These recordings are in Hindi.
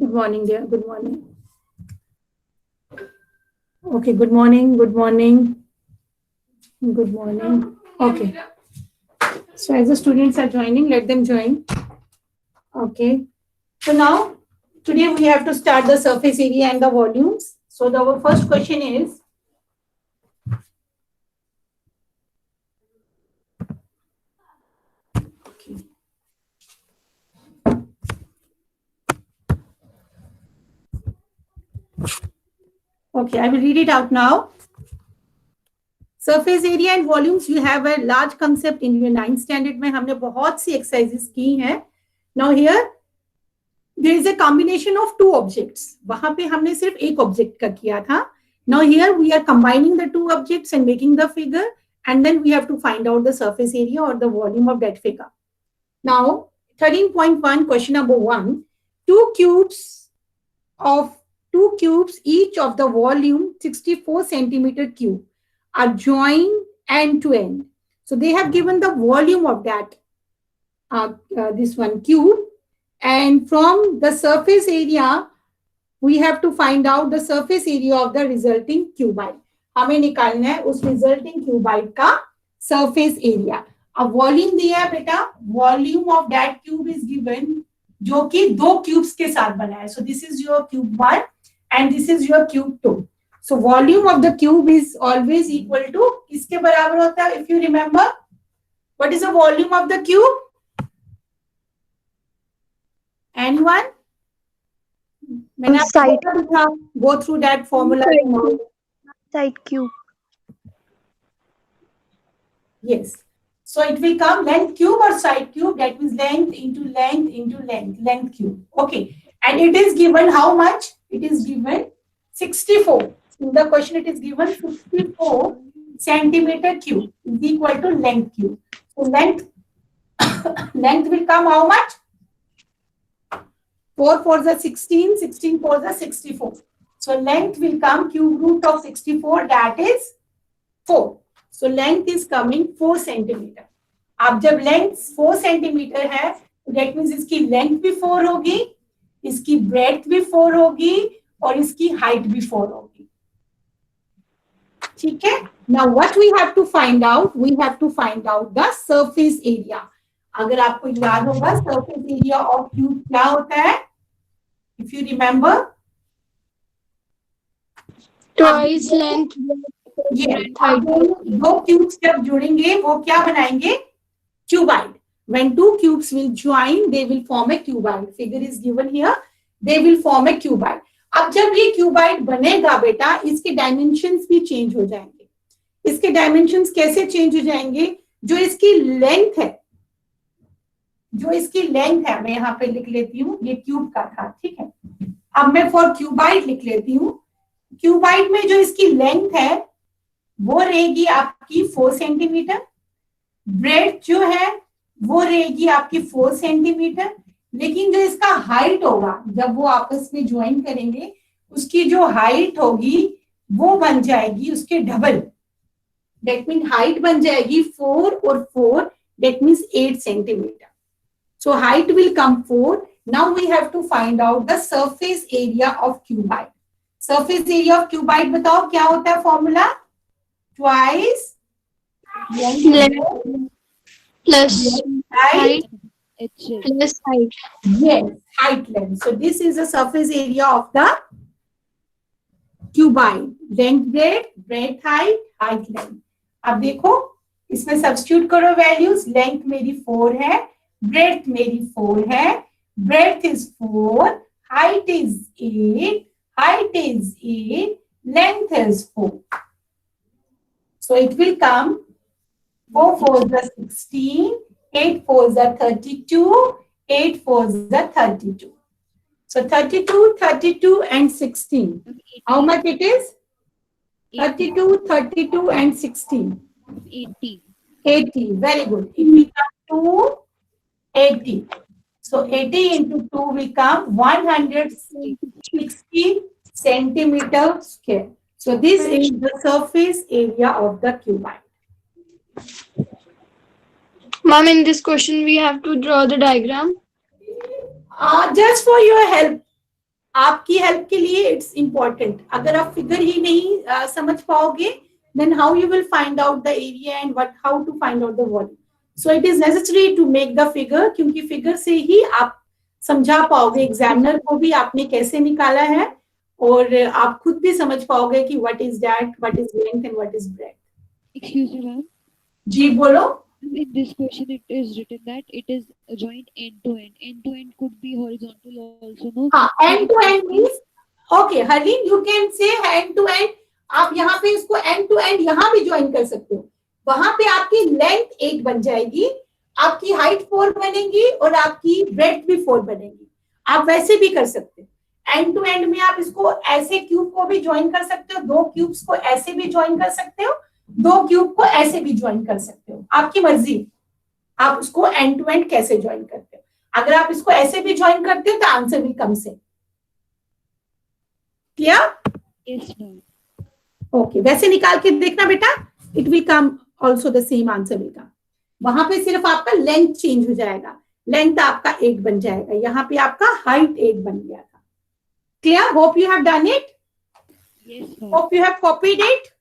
Good morning, dear. Good morning. Okay, good morning. Good morning. Good morning. Okay. So as the students are joining, let them join. Okay. So now, today we have to start the surface area and the volumes. So our first question is, okay, I will read it out now. Surface area and volumes, you have a large concept in your 9th standard में हमने बहुत सी exercises की हैं. Now here, there is a combination of two objects. वहां पे हमने सिर्फ एक object का किया था. Now here we are combining the two objects and making the figure, and then we have to find out the surface area or the volume of that figure. Now 13.1 question number 1. Two cubes, each of the volume 64 centimeter cube, are joined end to end. So they have given the volume of that this one cube, and from the surface area we have to find out the surface area of the resulting cuboid. हमें निकालना है उस resulting cuboid का surface area. अब volume दिया है बेटा, volume of that cube is given, जो कि दो cubes के साथ बना है. So this is your cube 1 and this is your cube 2. So volume of the cube is always equal to किसके बराबर होता है? If you remember, what is the volume of the cube? Anyone? मैंने आपको go through that formula. Side cube. Yes. So it will come length cube or side cube. That means length into length into length. Length cube. Okay. And it is given how much? It is given 64. In the question it is given 54 centimeter cube is equal to length cube. So length will come how much? 4 4s are 16, 16 4s are 64. So length will come cube root of 64, that is 4. So length is coming 4 centimeter. अब जब length 4 centimeter है, that means इसकी length भी 4 होगी, इसकी breadth भी 4 होगी और इसकी height भी 4 होगी. ठीक है? Now what we have to find out? We have to find out the surface area. अगर आपको याद होगा surface area of cube क्या होता है? If you remember, Twice length. दो क्यूब्स जब जुड़ेंगे वो क्या बनाएंगे? Cuboid. When two cubes will join, they will form a cuboid. Figure is given here. They will form a cuboid. अब जब ये cuboid बनेगा बेटा, इसके dimensions भी change हो जाएंगे. इसके dimensions कैसे change हो जाएंगे? जो इसकी length है, मैं यहाँ पे लिख लेती हूँ, ये क्यूब का था, ठीक है. अब मैं फॉर क्यूबाइड लिख लेती हूँ. क्यूबाइड में जो इसकी लेंथ है वो रहेगी आपकी 4 सेंटीमीटर, ब्रेड जो है वो रहेगी आपकी 4 सेंटीमीटर, लेकिन जो इसका हाइट होगा जब वो आपस में ज्वाइन करेंगे, उसकी जो हाइट होगी वो बन जाएगी उसके डबल. दैट मीन हाइट बन जाएगी 4 और 4, that means 8 centimetre. So height will come 4. Now we have to find out the surface area of cuboid. Surface area of cuboid बताओ क्या होता है formula? Twice length plus height plus height. Yes, height length. So this is the surface area of the cuboid. Length breadth, breadth height, height length. अब देखो इसमें substitute करो values. Length मेरी 4 है, breadth मेरी 4 है, breadth is 4, height is 8, height is 8, length is 4. So it will come 4 4s are 16, 8 4s are 32, 8 4s are 32. So 32, 32 and 16. How much it is? 32, 32 and 16. 80. 80. Very good. It will come to 80. So 80 into 2 will come 160 centimeter square. So this is the surface area of the cuboid. Ma'am, in this question we have to draw the diagram. Just for your help, आपकी हेल्प के लिए इट्स इंपॉर्टेंट. अगर आप फिगर ही नहीं समझ पाओगे, then how you will find out the area and how to find out the volume. So it is necessary to make the figure, क्योंकि फिगर से ही आप समझा पाओगे एग्जामिनर को भी आपने कैसे निकाला है, और आप खुद भी समझ पाओगे कि what is that, what is length and what is breadth. Excuse me, ma'am. जी बोलो. In this question, it is written that it is joined end to end. End to end could be horizontal also, no? हाँ, end to end means okay, Harleen, you can say end to end. आप यहाँ पे इसको end to end यहाँ भी ज्वाइन कर सकते हो. वहां पे आपकी लेंथ 8 बन जाएगी, आपकी हाइट 4 बनेगी और आपकी ब्रेड्थ भी 4 बनेगी. आप वैसे भी कर सकते हो. एंड टू एंड में आप इसको ऐसे क्यूब को भी ज्वाइन कर सकते हो, 2 क्यूब्स को ऐसे भी ज्वाइन कर सकते हो, 2 क्यूब को ऐसे भी ज्वाइन कर सकते हो. आपकी मर्जी, आप उसको एंड टू एंड कैसे ज्वाइन करते हो. अगर आप इसको ऐसे भी ज्वाइन करते हो तो आंसर भी कम से. क्लियर? Yes, ma'am. ओके, वैसे निकाल के देखना बेटा, it will come also the same answer will come. वहां पे सिर्फ आपका लेंथ चेंज हो जाएगा. लेंथ आपका 8 बन जाएगा, यहाँ पे आपका हाइट 8 बन गया था. Clear? Hope you have done it. Yes, ma'am. Hope you have copied it.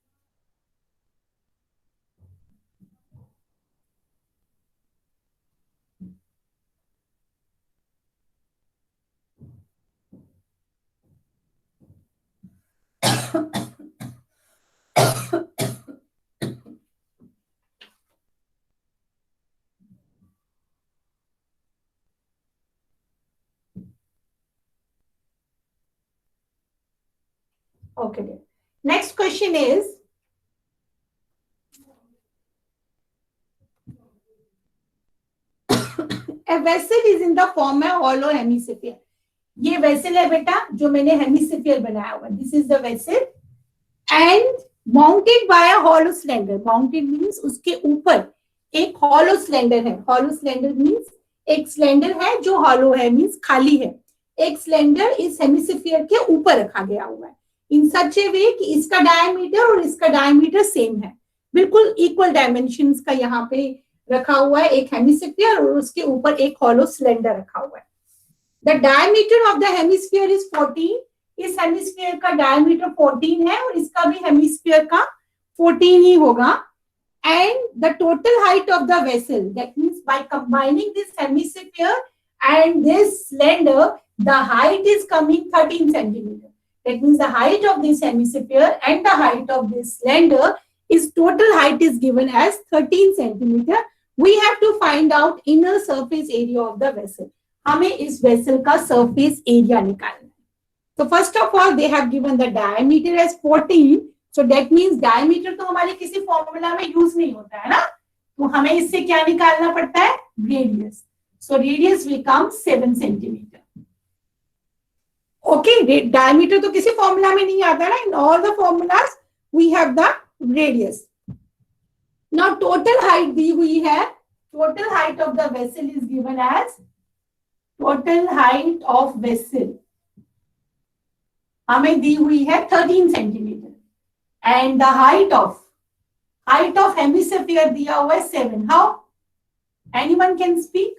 Okay. Next question is, a vessel is in the form of hollow hemisphere. ये वेसल है बेटा जो मैंने हेमिस्फीयर बनाया हुआ. This is the vessel and mounted by a hollow cylinder. Mounted means उसके ऊपर एक हॉलो सिलेंडर है. हॉलो सिलेंडर मींस एक सिलेंडर है जो हॉलो है, मींस खाली है. एक सिलेंडर इस हेमिस्फीयर के ऊपर रखा गया हुआ है इन सच ए वे कि इसका डायमीटर और इसका डायमीटर सेम है, बिल्कुल इक्वल डायमेंशंस का यहाँ पे रखा हुआ है एक हेमिस्फीयर, और उसके ऊपर एक हॉलो सिलेंडर रखा हुआ है. The diameter of the hemisphere is 14. इस हेमिस्फीयर का डायमीटर 14 है और इसका भी हेमिस्फीयर का 14 ही होगा. And the total height of the vessel, that means by combining this hemisphere and this cylinder, the height is coming 13 centimetre. That means the height of this hemisphere and the height of this cylinder is total height is given as 13 centimeter. We have to find out inner surface area of the vessel. हमें इस vessel का surface area निकालना है. So first of all they have given the diameter as 14. So that means diameter तो हमारे किसी formula में use नहीं होता है ना, तो हमें इससे क्या निकालना पड़ता है? Radius. So radius will come 7 centimeter. Okay, diameter तो किसी फॉर्मूला में नहीं आता ना. In all the formulas we have the radius. Now total height दी हुई है. Total height of the vessel is given as total height of vessel हमें दी हुई है 13 centimetre. And the height of hemisphere दिया हुआ है 7. How? Anyone can speak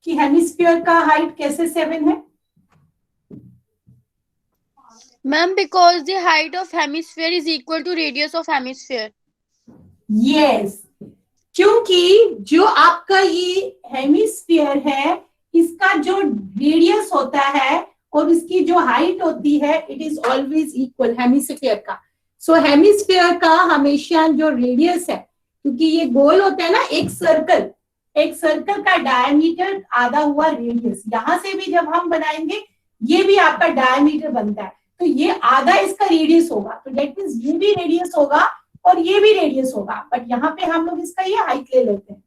कि hemisphere का height कैसे 7 है? Ma'am, because the height of hemisphere is equal to radius of hemisphere. Yes, क्योंकि जो आपका ये हेमिस्फीयर है इसका जो रेडियस होता है और इसकी जो हाइट होती है it is always equal hemisphere का. सो हेमिस्फीयर का हमेशा जो रेडियस है, क्योंकि ये गोल होता है ना, एक सर्कल का डायमीटर आधा हुआ रेडियस. यहां से भी जब हम बनाएंगे ये भी आपका डायमीटर बनता है, तो ये आधा इसका रेडियस होगा. तो दैट मींस ये भी रेडियस होगा और ये भी रेडियस होगा, बट यहाँ पे हम लोग इसका ये हाइट ले लेते हैं.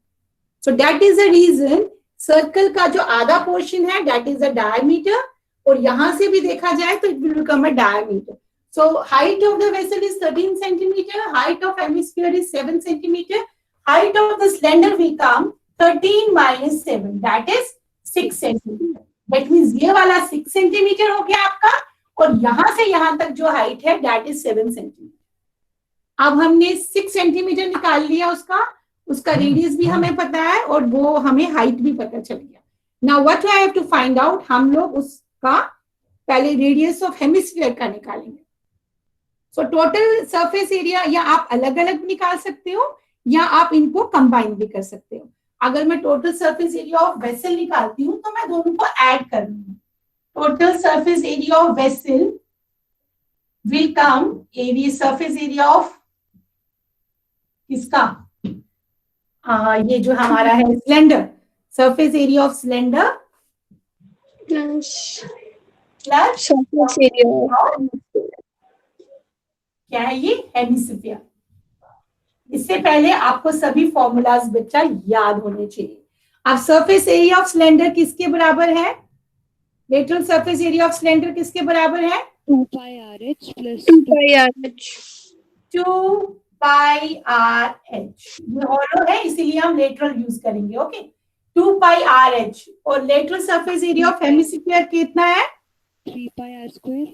So that is the reason circle का जो आधा पोर्शन है दैट इज द डायमीटर, और यहां से भी देखा जाए तो it will become a diameter. So height of the vessel is 13 centimetre, height of hemisphere is 7 centimetre, height of the cylinder will come 13 minus 7, that is 6 centimetre. That means ये वाला 6 सेंटीमीटर हो गया आपका, और यहां से यहां तक जो हाइट है दैट इज 7 सेंटीमीटर. अब हमने 6 सेंटीमीटर निकाल लिया, उसका रेडियस भी हमें पता है और वो हमें हाइट भी पता चल गया. Now what I have to find out, हम लोग उसका पहले रेडियस ऑफ हेमिस्फीयर का निकालेंगे। सो टोटल सरफेस एरिया या आप अलग अलग निकाल सकते हो या आप इनको कंबाइन भी कर सकते हो। अगर मैं total surface area of vessel निकालती हूँ तो मैं दोनों को ऐड कर लूंगी। Total surface area of vessel will come area surface area of किसका, ये जो हमारा है cylinder, surface area of cylinder plus plus surface area क्या है ये, हेमिस्फीयर। इससे पहले आपको सभी फॉर्मूलाज बच्चा याद होने चाहिए। अब सरफेस एरिया ऑफ सिलेंडर किसके बराबर है, lateral surface area of cylinder किसके बराबर है, 2 pi RH plus 2 pi RH 2 pi R H. ये हॉलो है इसीलिए हम लेटरल यूज करेंगे। Okay, 2 pi R H. और lateral surface area of hemisphere कितना है, 3 pi R square.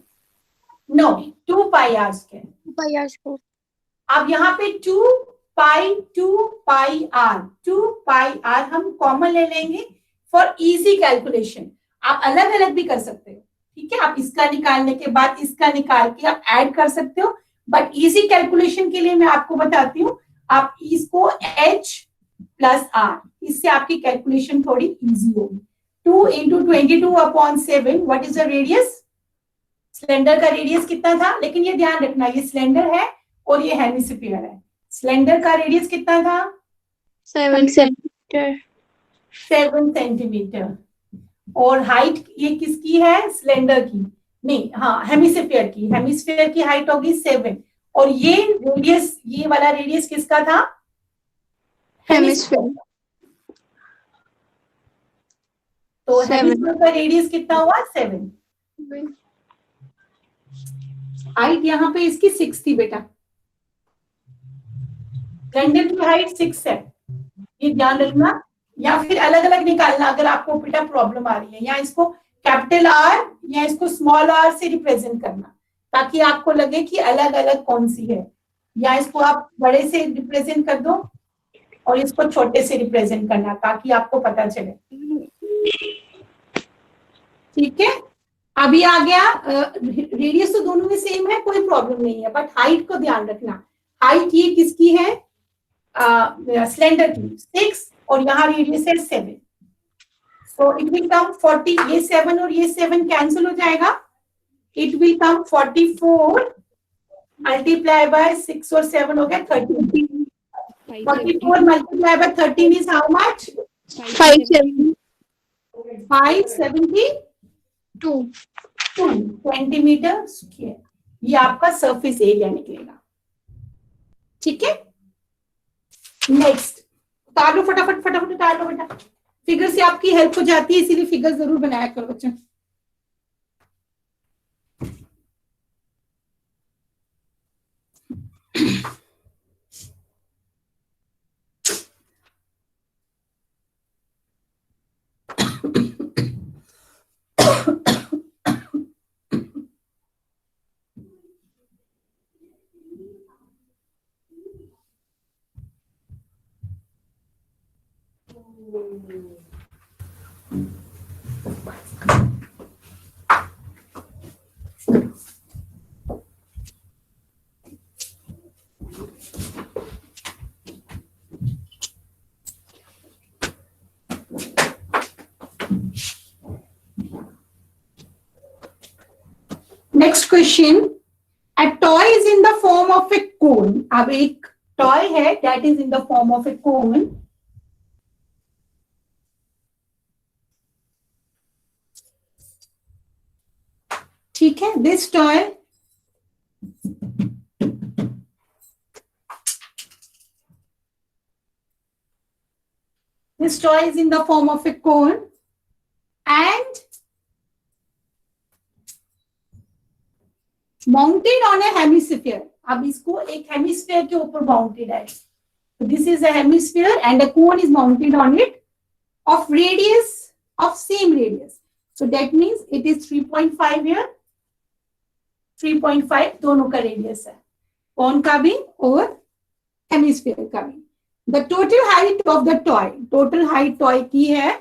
No 2 pi R square. 2 pi R square. अब यहाँ पे 2 पाई आर हम कॉमन ले लेंगे फॉर इजी कैलकुलेशन। आप अलग अलग भी कर सकते हो, ठीक है, आप इसका निकालने के बाद इसका निकाल के आप ऐड कर सकते हो, बट इजी कैलकुलेशन के लिए मैं आपको बताती हूँ, आप इसको H प्लस R, इससे आपकी कैलकुलेशन थोड़ी इजी होगी। 2 into 22/7, what is the radius, cylinder का रेडियस कितना था, लेकिन ये ध्यान रखना ये सिलेंडर है और ये हेमिस्फीयर है। सिलेंडर का रेडियस कितना था, 7 सेंटीमीटर 7 सेंटीमीटर। और हाइट ये किसकी है, सिलेंडर की नहीं, हाँ हेमिस्फीयर की। हेमिस्फीयर की हाइट होगी 7 और ये रेडियस, ये वाला रेडियस किसका था, हेमिस्फीयर। तो 7 हेमिस्फीयर का रेडियस कितना हुआ, 7। हाइट यहाँ पे इसकी 6 थी बेटा, सिलेंडर की हाइट 6 है, ये ध्यान रखना। या फिर अलग अलग निकालना अगर आपको बेटा प्रॉब्लम आ रही है, या इसको कैपिटल आर या इसको स्मॉल आर से रिप्रेजेंट करना ताकि आपको लगे कि अलग अलग कौन सी है, या इसको आप बड़े से रिप्रेजेंट कर दो और इसको छोटे से रिप्रेजेंट करना ताकि आपको पता चले, ठीक है। अभी आ गया, रेडियस तो दोनों में सेम है, कोई प्रॉब्लम नहीं है, बट हाइट को ध्यान रखना। हाइट ये किसकी है, सिलेंडर की 6 और यहाँ रेडियस है 7, सो इट विल कम 40। ये 7 और ये 7 कैंसिल हो जाएगा, it will come 44 multiply by 6 और 7 हो गया 13। 44 multiply by 13 is how much, 572 centimetre square. ये आपका सरफेस एरिया निकलेगा, ठीक है। नेक्स्ट उतार लो फटाफट फटाफट उतार लो बेटा, फिगर से आपकी हेल्प हो जाती है, इसीलिए फिगर जरूर बनाया करो बच्चों। Next question, a toy is in the form of a cone। अब एक टॉय है that is in the form of a cone। ठीक है, this toy is in the form of a cone and mounted on A hemisphere. अब इसको एक हेमिस्फीयर के ऊपर माउंटेड है, this is a hemisphere and a cone is mounted on it of radius of same radius, so that means it is 3.5 here, 3.5 दोनों का रेडियस है, कोन का भी और हेमिस्फीयर का भी। The total height of the toy, total height toy की है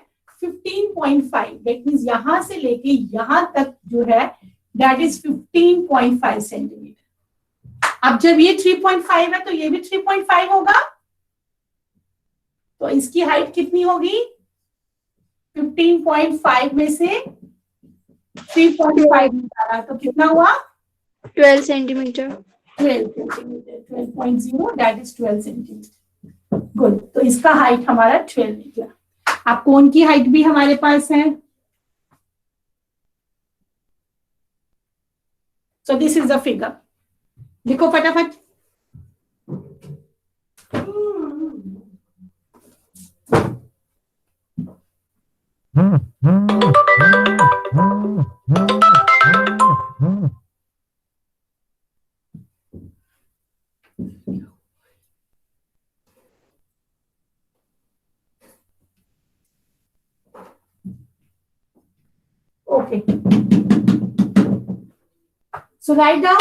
15.5, दैट मींस यहां से लेके यहां तक जो है दैट इज 15.5 सेंटीमीटर। अब जब ये 3.5 है तो ये भी 3.5 होगा, तो इसकी हाइट कितनी होगी? 15.5 में से 3.5 निकाला तो कितना हुआ? 12 centimetre. 12 centimetre, 12.0 that is 12 centimetre. Good, तो इसका हाइट हमारा 12 निकला। अब कोन की हाइट भी हमारे पास है, so this is the figure. लिखो फटाफट। Okay, so write down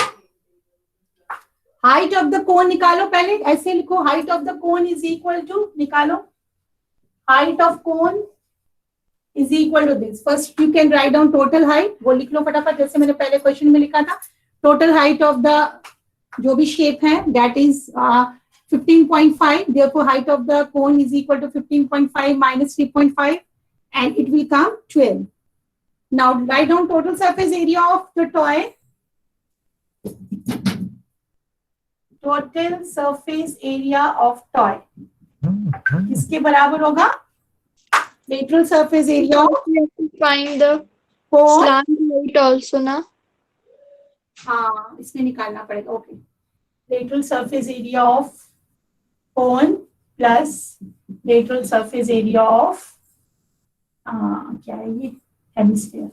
height of the cone निकालो। पहले ऐसे लिखो, height of the cone is equal to, निकालो height of cone is equal to this. First you can write down total height, वो लिख लो फटाफट जैसे मैंने पहले क्वेश्चन में लिखा था। टोटल हाइट ऑफ द जो भी शेप है that is 15.5, therefore height of the cone is equal to 15.5 minus 3.5 and it will come 12. Now write down total surface area of the toy. Total surface area of toy किसके बराबर होगा? Lateral surface area of Find the cone. slant height also, na? हाँ, इसमें निकालना पड़ेगा। Okay, lateral surface area of cone plus lateral surface area of क्या है ये? हेमिस्फीयर।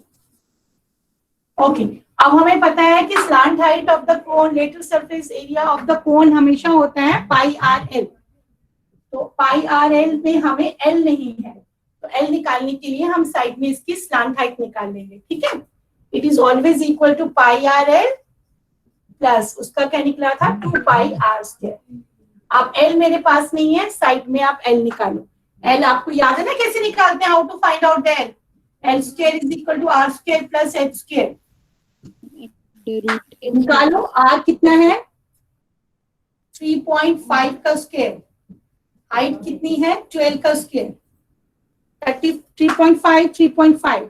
ओके, अब हमें पता है कि slant height of the cone, lateral surface area of the कोन हमेशा होता है पाई आर एल। तो पाई आर एल में हमें एल नहीं है, तो एल निकालने के लिए हम साइड में इसकी स्लांट हाइट निकाल लेंगे। ठीक है, it is always equal to pi R L plus उसका क्या निकला था 2 पाई आर स्क्वायर। अब एल मेरे पास नहीं है, साइड में आप एल निकालो। एल आपको याद है ना कैसे निकालते हैं, how to find out the L? L square is equal to R square plus H square. निकालो, आर कितना है? 3.5 का स्क्वायर। हाइट कितनी है? 12 का स्क्वायर। 3.5 3.5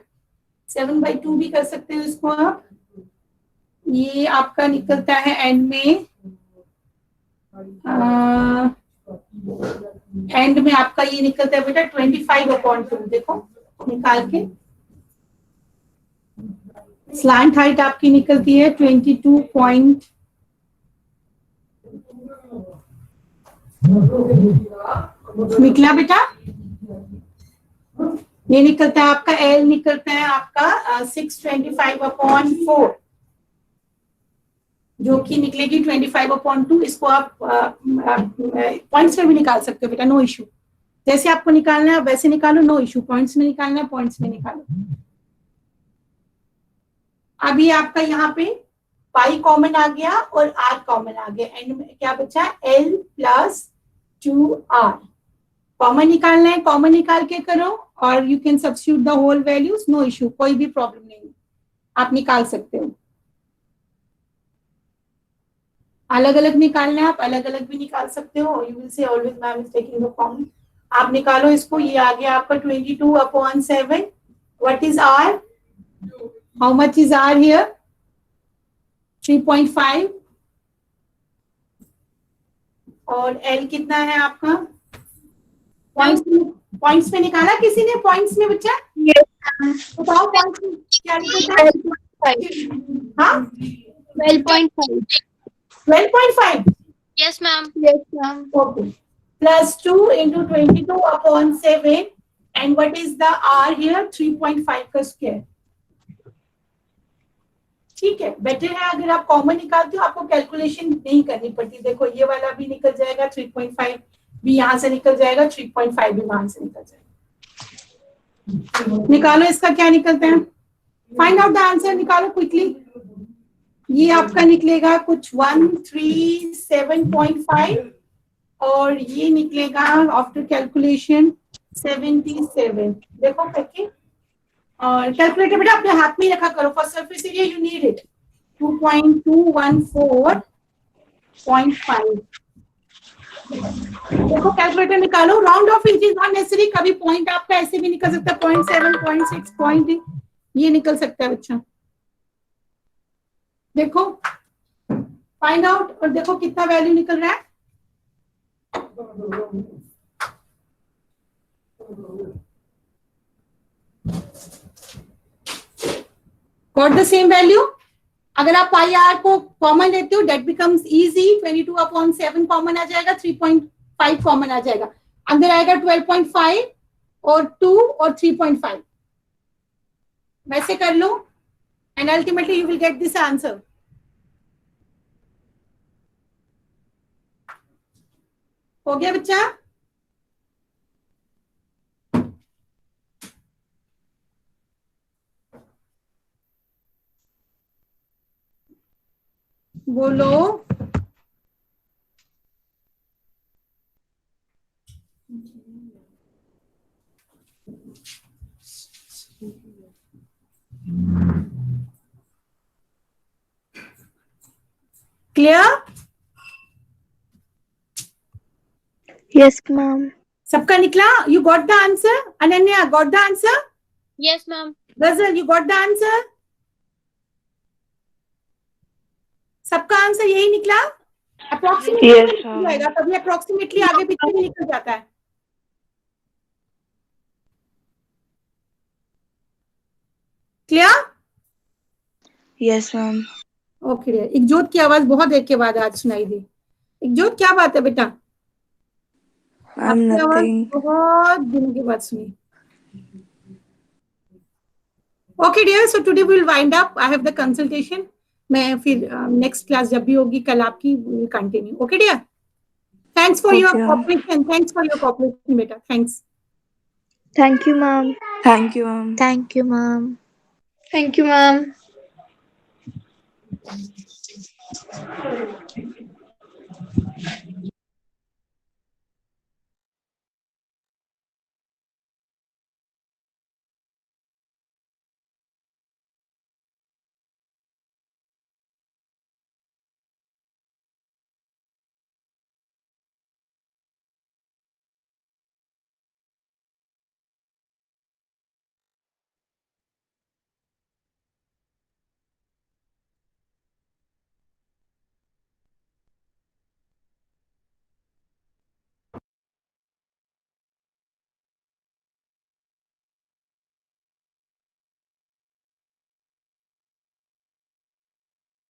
7/2 भी कर सकते हो इसको आप। ये आपका निकलता है एंड में, एंड में आपका ये निकलता है बेटा 25/2। देखो निकाल के, स्लांट हाइट आपकी निकलती है 22 पॉइंट, निकला बेटा। ये निकलता है आपका एल, निकलता है आपका 625/4, जो कि निकलेगी 25/2। इसको आप पॉइंट्स में भी निकाल सकते हो बेटा, नो इशू। जैसे आपको निकालना है वैसे निकालो, नो इशू। पॉइंट्स में निकालना है पॉइंट्स में निकालो। अभी आपका यहाँ पे पाई कॉमन आ गया और आर कॉमन आ गया, एंड में क्या बचा? एल प्लस 2r कॉमन निकालना है, कॉमन निकाल के करो और you can substitute the whole values, no issue, कोई भी प्रॉब्लम नहीं, आप निकाल सकते हो। अलग अलग निकालना है, आप अलग अलग भी निकाल सकते हो। You will say always ma'am is taking the common. आप निकालो इसको, ये आ गया आपका 22/7। What is R? How much is R here? 3.5। और एल कितना है आपका? पॉइंट्स में निकाला किसी ने? पॉइंट्स में बच्चा बताओ, पॉइंट्स में क्या निकलता है? 12.5 12.5 Yes, ma'am. Yes, ma'am. Okay. Plus 2 into 22/7 and what is the R here? 3.5 का स्क्वायर। ठीक है, बेटर है अगर आप कॉमन निकालते हो, आपको कैलकुलेशन नहीं करनी पड़ती। देखो ये वाला भी निकल जाएगा, 3.5 भी यहाँ से निकल जाएगा, 3.5 भी वहां से निकल जाएगा। निकालो इसका क्या निकलता है, फाइंड आउट द आंसर, निकालो क्विकली। ये आपका निकलेगा कुछ 137.5 और ये निकलेगा आफ्टर कैलकुलेशन 77। देखो करके और कैलकुलेटर बेटा अपने हाथ में ही रखा करो. For surface area you need it. 2.214.5. देखो कैलकुलेटर निकालो. Round of is not necessary. कभी पॉइंट आपका ऐसे भी निकल सकता है. 0.7, 0.6 पॉइंट ये निकल सकता है बच्चा. देखो फाइंड आउट और देखो कितना वैल्यू निकल रहा है. Got the same value. अगर आप पाई आर को कॉमन लेते हो दैट बिकम्स इजी. 22/7 कॉमन आ जाएगा. 3.5 कॉमन आ जाएगा. अंदर आएगा 12.5 और 2 और 3.5. वैसे कर लो and ultimately you will get this answer. हो गया बच्चा. बोलो. क्लियर. Yes, ma'am. सबका निकला. You got the answer. Ananya got the answer. Yes, ma'am. Ghazal you got the answer. सबका आंसर यही निकला. अप्रोक्सीमेटली Yes, निकल जाएगा. कभी अप्रोक्सीमेटली आगे पीछे भी निकल जाता है. Clear. Yes, ma'am. Okay. Ikjot की आवाज बहुत देर के बाद आज सुनाई दी. इकजोत क्या बात है बेटा. I'm आपकी आवाज nothing. बहुत दिनों के बाद सुनी. Okay dear. So today we will wind up. I have the consultation. मैं फिर नेक्स्ट क्लास जब भी होगी कल आपकी continue. Okay dear. Thanks for your Okay. Cooperation. Thanks for your cooperation बेटा. Thanks. Thank you, ma'am. Thank you, ma'am. Thank you, ma'am. Thank you, ma'am.